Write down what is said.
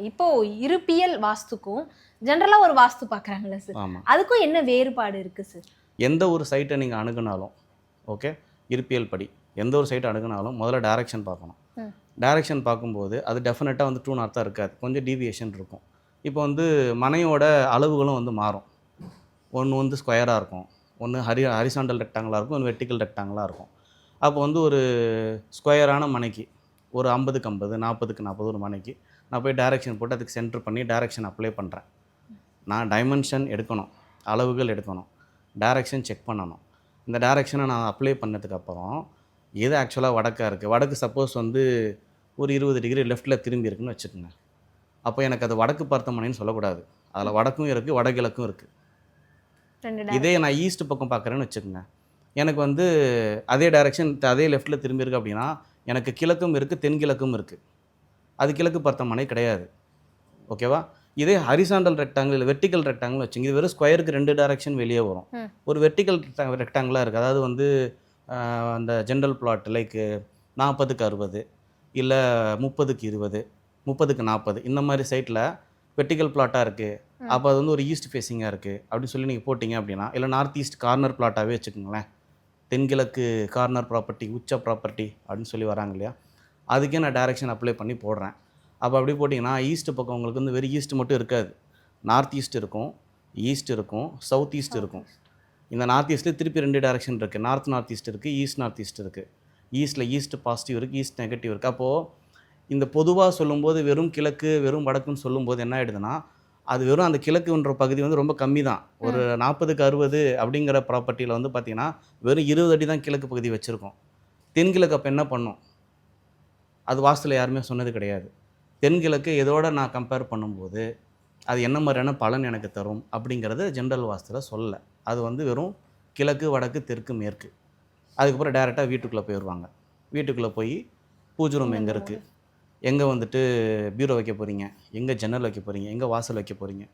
இப்போ இருப்பியல் வாஸ்துக்கும் ஜென்ரலா ஒரு வாஸ்து பார்க்குறாங்கல்ல சார், ஆமாம். அதுக்கும் என்ன வேறுபாடு இருக்கு சார்? எந்த ஒரு சைட்டை நீங்கள் அணுகுனாலும் ஓகே, இருப்பியல் படி எந்த ஒரு சைட்டை அணுகுனாலும் முதல்ல டைரக்ஷன் பார்க்கணும். டைரக்ஷன் பார்க்கும்போது அது டெஃபினட்டாக வந்து ட்ரூ நார்த்தாக இருக்காது, கொஞ்சம் டீவியேஷன் இருக்கும். இப்போ வந்து மனையோட அளவுகளும் வந்து மாறும். ஒன்று வந்து ஸ்கொயராக இருக்கும், ஒன்று ஹரிசாண்டல் ரெக்டாங்கிளாக இருக்கும், ஒன்று வெர்டிக்கல் ரெக்டாங்கிளாக இருக்கும். அப்போ வந்து ஒரு ஸ்கொயரான மனைக்கு ஒரு 50க்கு 50 40க்கு 40 ஒரு மனைக்கு நான் போய் டைரக்ஷன் போட்டு அதுக்கு சென்டர் பண்ணி டைரக்ஷன் அப்ளை பண்ணுறேன். நான் டைமென்ஷன் எடுக்கணும், அளவுகள் எடுக்கணும், டைரக்ஷன் செக் பண்ணணும். இந்த டைரக்ஷனை நான் அப்ளை பண்ணதுக்கப்புறம் எது ஆக்சுவலாக வடக்காக இருக்குது, வடக்கு சப்போஸ் வந்து ஒரு 20 டிகிரி லெஃப்ட்டில் திரும்பி இருக்குன்னு வச்சுக்கோங்க. அப்போ எனக்கு அது வடக்கு பார்த்த மனைன்னு சொல்லக்கூடாது, அதில் வடக்கும் இருக்குது வடகிழக்கும் இருக்குது. இதே நான் ஈஸ்ட் பக்கம் பார்க்குறேன்னு வச்சுக்கோங்க, எனக்கு வந்து அதே டைரக்ஷன் அதே லெஃப்ட்டில் திரும்பி இருக்குது அப்படின்னா எனக்கு கிழக்கும் இருக்குது தென்கிழக்கும் இருக்குது. அது கிழக்கு பார்த்த மனை கிடையாது. ஓகேவா? இதே ஹரிசாண்டல் ரெக்டாங்கிள் இல்லை வெர்டிக்கல் ரெக்டாங்கிள் வச்சுங்க, இது வெறும் ஸ்கொயருக்கு 2 டைரக்ஷன் வெளியே வரும். ஒரு வெர்டிக்கல் ரெக்டாங்கிளாக இருக்குது, அதாவது வந்து அந்த ஜென்ரல் பிளாட் லைக் 40க்கு 60 இல்லை 30க்கு 20 30க்கு 40 இந்த மாதிரி சைட்டில் வெர்டிக்கல் பிளாட்டாக இருக்குது. அப்போ அது வந்து ஒரு ஈஸ்ட் ஃபேஸிங்காக இருக்குது அப்படின்னு சொல்லி நீங்கள் போட்டிங்க அப்படின்னா, இல்லை நார்த் ஈஸ்ட் கார்னர் பிளாட்டாகவே வச்சுக்கோங்களேன், தென்கிழக்கு கார்னர் ப்ராப்பர்ட்டி உச்ச ப்ராப்பர்ட்டி அப்படின்னு சொல்லி வராங்க இல்லையா, அதுக்கே நான் டைரக்ஷன் அப்ளை பண்ணி போடுறேன். அப்போ அப்படி போட்டிங்கன்னா ஈஸ்ட் பக்கம் உங்களுக்கு வந்து வெறும் ஈஸ்ட் மட்டும் இருக்காது, நார்த் ஈஸ்ட் இருக்கும், ஈஸ்ட் இருக்கும், சவுத் ஈஸ்ட் இருக்கும். இந்த நார்த் ஈஸ்ட்டில் திருப்பி 2 டைரக்ஷன் இருக்குது, நார்த் ஈஸ்ட் இருக்குது, நார்த் ஈஸ்ட் இருக்குது. ஈஸ்ட்டில் ஈஸ்ட் பாசிட்டிவ் இருக்குது, ஈஸ்ட் நெகட்டிவ் இருக்குது. அப்போது இந்த பொதுவாக சொல்லும்போது வெறும் கிழக்கு வெறும் வடக்குன்னு சொல்லும்போது என்ன ஆகிடுதுன்னா, அது வெறும் அந்த கிழக்குன்ற பகுதி வந்து ரொம்ப கம்மி தான். ஒரு 40க்கு 60 அப்படிங்கிற ப்ராப்பர்ட்டியில் வந்து பார்த்திங்கன்னா வெறும் 20 அடி தான் கிழக்கு பகுதி வச்சுருக்கோம். தென்கிழக்கு அப்போ என்ன பண்ணும், அது வாஸ்துவில் யாருமே சொன்னது கிடையாது. தென்கிழக்கு எதோட நான் கம்பேர் பண்ணும்போது அது என்ன மாதிரியான பலன் எனக்கு தரும் அப்படிங்கிறது ஜென்ரல் வாஸ்துவில் சொல்லலை. அது வந்து வெறும் கிழக்கு வடக்கு தெற்கு மேற்கு. அதுக்கப்புறம் டேரெக்டாக வீட்டுக்குள்ளே போயிடுவாங்க. வீட்டுக்குள்ளே போய் பூஜை ரூம் எங்கே இருக்குது, எங்கே வந்துட்டு பீரோ வைக்க போகிறீங்க, எங்கே ஜன்னல் வைக்க போகிறீங்க, எங்கே வாசல் வைக்க போகிறீங்க,